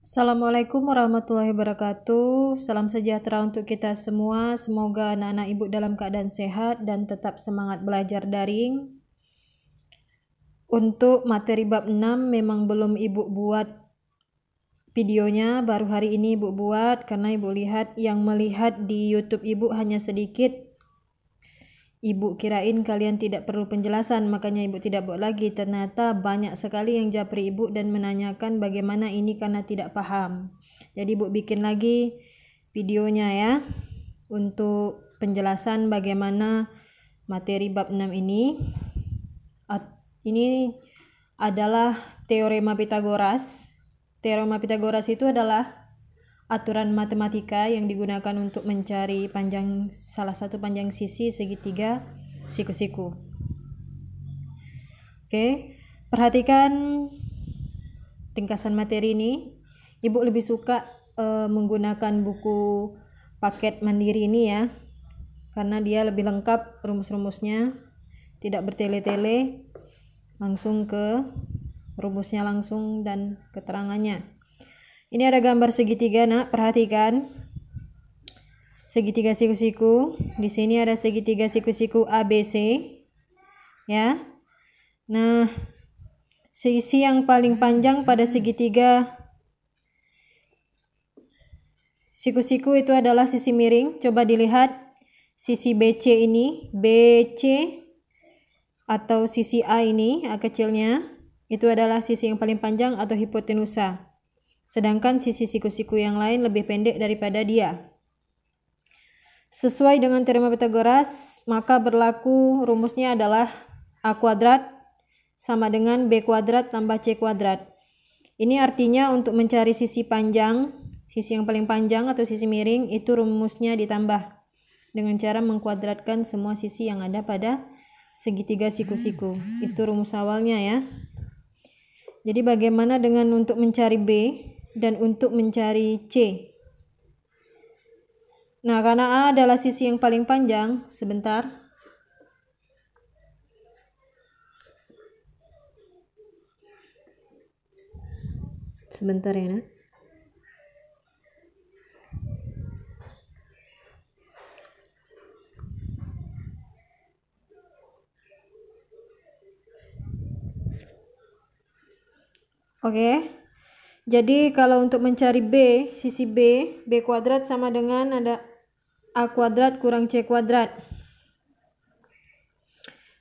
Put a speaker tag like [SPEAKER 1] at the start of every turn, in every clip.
[SPEAKER 1] Assalamualaikum warahmatullahi wabarakatuh. Salam sejahtera untuk kita semua. Semoga anak-anak ibu dalam keadaan sehat dan tetap semangat belajar daring. Untuk materi bab 6 memang belum ibu buat videonya, baru hari ini ibu buat karena ibu lihat yang melihat di YouTube ibu hanya sedikit. Ibu kirain kalian tidak perlu penjelasan, makanya ibu tidak buat lagi. Ternyata banyak sekali yang japri ibu dan menanyakan bagaimana ini karena tidak paham. Jadi ibu bikin lagi videonya ya, untuk penjelasan bagaimana materi bab 6 ini. Ini adalah teorema Pitagoras. Teorema Pitagoras itu adalah aturan matematika yang digunakan untuk mencari salah satu panjang sisi segitiga siku-siku. Oke, perhatikan ringkasan materi ini. Ibu lebih suka menggunakan buku paket mandiri ini ya, karena dia lebih lengkap rumus-rumusnya, tidak bertele-tele, langsung ke rumusnya langsung dan keterangannya. Ini ada gambar segitiga, nak, perhatikan. Segitiga siku-siku. Di sini ada segitiga siku-siku ABC. Ya. Nah, sisi yang paling panjang pada segitiga siku-siku itu adalah sisi miring. Coba dilihat sisi BC ini, BC atau sisi A ini, A kecilnya, itu adalah sisi yang paling panjang atau hipotenusa. Sedangkan sisi siku-siku yang lain lebih pendek daripada dia. Sesuai dengan teorema Pitagoras, maka berlaku rumusnya adalah A kuadrat sama dengan B kuadrat tambah C kuadrat. Ini artinya untuk mencari sisi panjang, sisi yang paling panjang atau sisi miring, itu rumusnya ditambah dengan cara mengkuadratkan semua sisi yang ada pada segitiga siku-siku. Itu rumus awalnya ya. Jadi bagaimana dengan untuk mencari B dan untuk mencari C? Nah, karena A adalah sisi yang paling panjang, sebentar. Sebentar ya, nak. Oke. Jadi kalau untuk mencari B, sisi B kuadrat sama dengan ada A kuadrat kurang C kuadrat.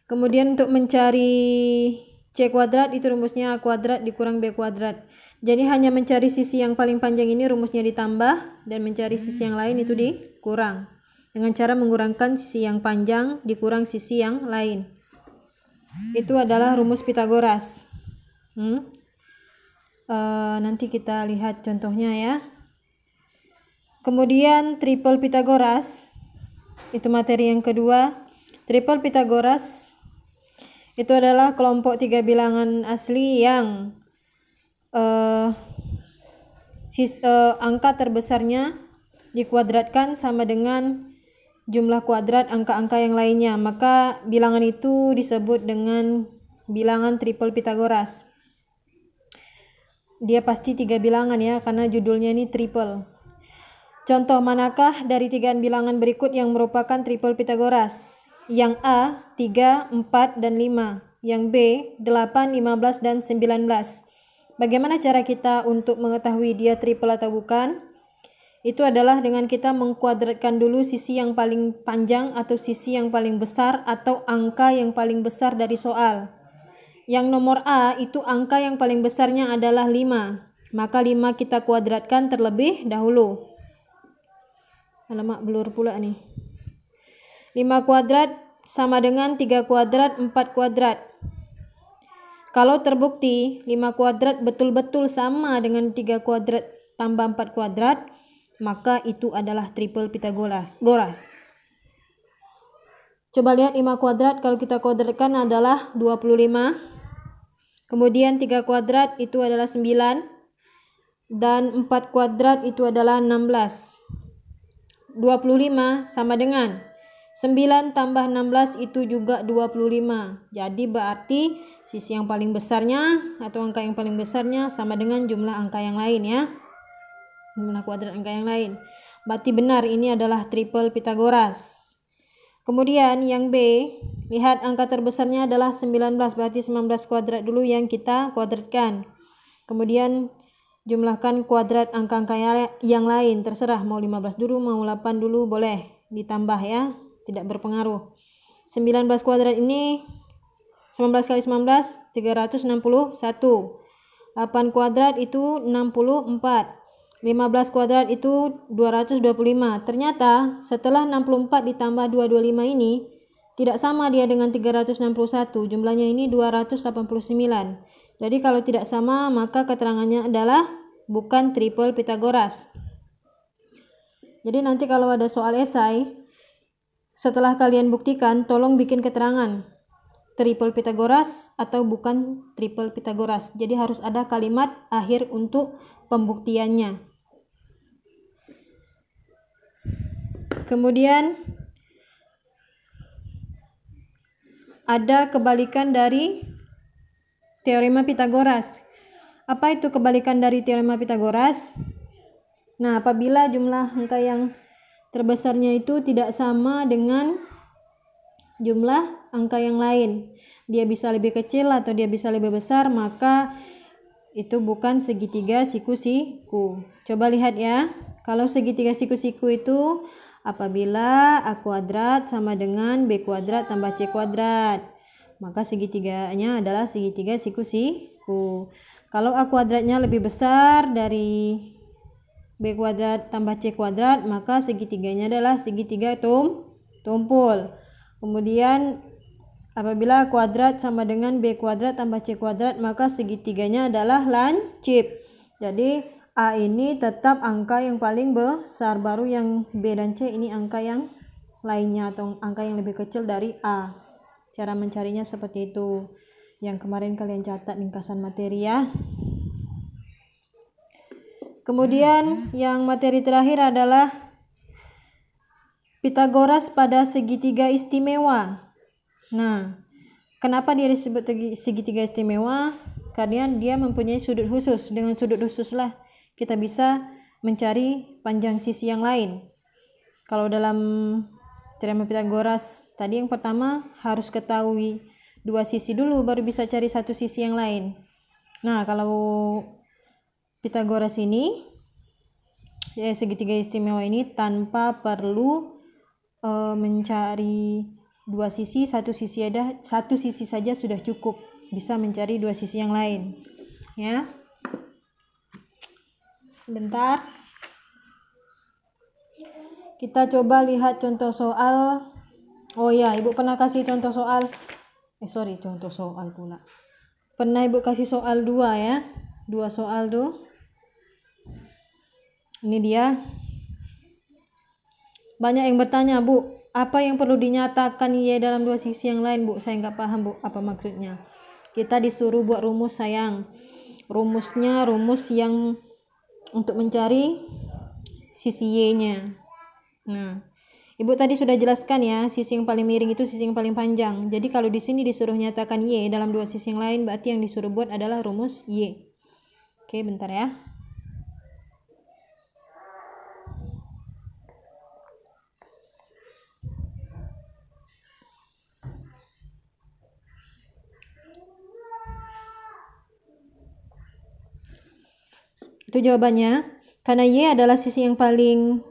[SPEAKER 1] Kemudian untuk mencari C kuadrat itu rumusnya A kuadrat dikurang B kuadrat. Jadi hanya mencari sisi yang paling panjang ini rumusnya ditambah, dan mencari sisi yang lain itu dikurang. Dengan cara mengurangkan sisi yang panjang dikurang sisi yang lain. Itu adalah rumus Pitagoras. Nanti kita lihat contohnya ya. Kemudian triple Pitagoras, itu materi yang kedua. Triple Pitagoras itu adalah kelompok tiga bilangan asli yang angka terbesarnya dikuadratkan sama dengan jumlah kuadrat angka-angka yang lainnya. Maka bilangan itu disebut dengan bilangan triple Pitagoras. Dia pasti tiga bilangan ya, karena judulnya ini triple. Contoh manakah dari tiga bilangan berikut yang merupakan triple Pitagoras? Yang A 3, 4, dan 5. Yang B 8, 15, dan 19. Bagaimana cara kita untuk mengetahui dia triple atau bukan? Itu adalah dengan kita mengkuadratkan dulu sisi yang paling panjang atau sisi yang paling besar atau angka yang paling besar dari soal. Yang nomor A itu angka yang paling besarnya adalah 5. Maka 5 kita kuadratkan terlebih dahulu. Alamak, blur pula nih. 5 kuadrat sama dengan 3 kuadrat 4 kuadrat. Kalau terbukti 5 kuadrat betul-betul sama dengan 3 kuadrat tambah 4 kuadrat, maka itu adalah triple Pitagoras. Coba lihat 5 kuadrat kalau kita kuadratkan adalah 25. Kemudian 3 kuadrat itu adalah 9. Dan 4 kuadrat itu adalah 16. 25 sama dengan 9 tambah 16 itu juga 25. Jadi berarti sisi yang paling besarnya atau angka yang paling besarnya sama dengan jumlah angka yang lain ya. jumlah kuadrat angka yang lain. Berarti benar, ini adalah triple Pitagoras. Kemudian yang B, lihat angka terbesarnya adalah 19, berarti 19 kuadrat dulu yang kita kuadratkan. Kemudian jumlahkan kuadrat angka-angka yang lain, terserah mau 15 dulu, mau 8 dulu, boleh ditambah ya, tidak berpengaruh. 19 kuadrat ini 19 kali 19 361. 8 kuadrat itu 64. 15 kuadrat itu 225. Ternyata setelah 64 ditambah 225 ini tidak sama dia dengan 361. Jumlahnya ini 289. Jadi kalau tidak sama maka keterangannya adalah bukan triple Pitagoras. Jadi nanti kalau ada soal esai, setelah kalian buktikan, tolong bikin keterangan triple Pitagoras atau bukan triple Pitagoras. Jadi harus ada kalimat akhir untuk pembuktiannya. Kemudian ada kebalikan dari teorema Pitagoras. Apa itu kebalikan dari teorema Pitagoras? Nah, apabila jumlah angka yang terbesarnya itu tidak sama dengan jumlah angka yang lain, dia bisa lebih kecil atau dia bisa lebih besar, maka itu bukan segitiga siku-siku. Coba lihat ya, kalau segitiga siku-siku itu apabila A kuadrat sama dengan B kuadrat tambah C kuadrat, maka segitiganya adalah segitiga siku-siku. Kalau A kuadratnya lebih besar dari B kuadrat tambah C kuadrat, maka segitiganya adalah segitiga tumpul. Kemudian apabila A kuadrat sama dengan B kuadrat tambah C kuadrat, maka segitiganya adalah lancip. Jadi A ini tetap angka yang paling besar, baru yang B dan C ini angka yang lainnya atau angka yang lebih kecil dari A. Cara mencarinya seperti itu. Yang kemarin kalian catat ringkasan materi ya. Kemudian yang materi terakhir adalah Pitagoras pada segitiga istimewa. Nah, kenapa dia disebut segitiga istimewa? Karena dia mempunyai sudut khusus. Dengan sudut khususlah kita bisa mencari panjang sisi yang lain. Kalau dalam teorema Pitagoras tadi yang pertama harus ketahui dua sisi dulu baru bisa cari satu sisi yang lain. Nah, kalau Pitagoras ini segitiga istimewa ini tanpa perlu mencari dua sisi, satu sisi saja sudah cukup, bisa mencari dua sisi yang lain ya. Sebentar, kita coba lihat contoh soal. Oh ya, ibu pernah kasih contoh soal contoh soal pula. Pernah ibu kasih soal 2 ya, 2 soal tuh. Ini dia. Banyak yang bertanya, Bu, apa yang perlu dinyatakan Y dalam dua sisi yang lain, Bu? Saya nggak paham, Bu, apa maksudnya. Kita disuruh buat rumus, sayang. Rumusnya rumus yang untuk mencari sisi Y-nya. Nah, ibu tadi sudah jelaskan ya, sisi yang paling miring itu sisi yang paling panjang. Jadi kalau di sini disuruh nyatakan Y dalam dua sisi yang lain, berarti yang disuruh buat adalah rumus Y. Oke, bentar ya. Itu jawabannya. Karena Y adalah sisi yang paling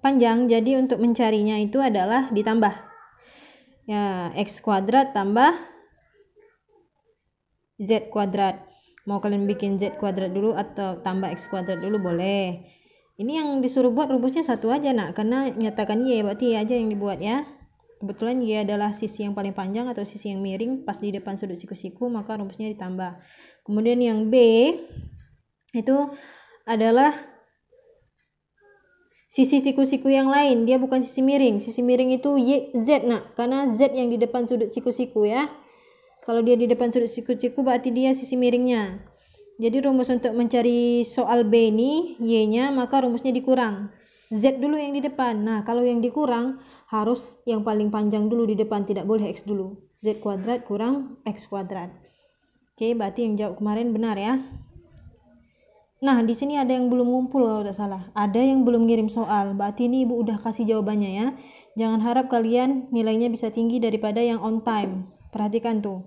[SPEAKER 1] panjang, jadi untuk mencarinya itu adalah ditambah. Ya, X kuadrat tambah Z kuadrat. Mau kalian bikin Z kuadrat dulu atau tambah X kuadrat dulu boleh. Ini yang disuruh buat rumusnya satu aja, nak. Karena nyatakan Y, berarti Y aja yang dibuat ya. Kebetulan Y adalah sisi yang paling panjang atau sisi yang miring pas di depan sudut siku-siku, maka rumusnya ditambah. Kemudian yang B itu adalah sisi siku-siku yang lain, dia bukan sisi miring. Sisi miring itu Y, Z, nak, karena Z yang di depan sudut siku-siku ya. Kalau dia di depan sudut siku-siku berarti dia sisi miringnya. Jadi rumus untuk mencari soal B ini Y-nya, maka rumusnya dikurang. Z dulu yang di depan. Nah, kalau yang dikurang harus yang paling panjang dulu di depan, tidak boleh X dulu. Z kuadrat kurang X kuadrat. Oke, berarti yang jawab kemarin benar ya. Nah, di sini ada yang belum ngumpul kalau tidak salah. Ada yang belum ngirim soal. Berarti ini Ibu udah kasih jawabannya ya. Jangan harap kalian nilainya bisa tinggi daripada yang on time. Perhatikan tuh.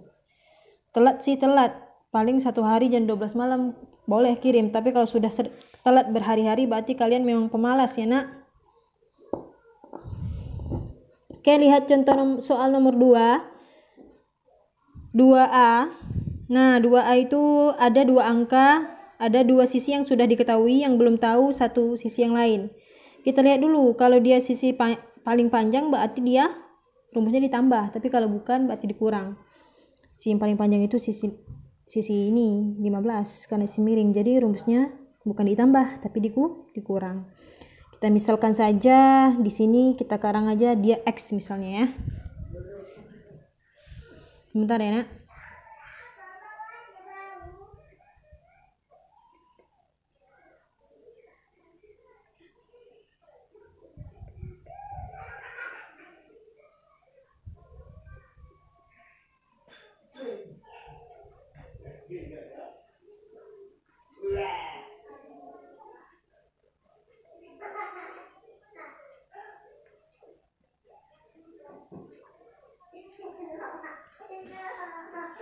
[SPEAKER 1] Telat sih telat. Paling 1 hari jam 12 malam boleh kirim. Tapi kalau sudah telat berhari-hari berarti kalian memang pemalas ya nak. Oke, lihat contoh soal nomor 2. 2A. Nah, 2A itu ada 2 angka. Ada 2 sisi yang sudah diketahui, yang belum tahu satu sisi yang lain. Kita lihat dulu, kalau dia sisi paling panjang berarti dia rumusnya ditambah, tapi kalau bukan berarti dikurang. Sisi yang paling panjang itu sisi ini 15 karena sisi miring, jadi rumusnya bukan ditambah tapi dikurang. Kita misalkan saja di sini kita karang aja dia X misalnya ya. Bentar ya nak.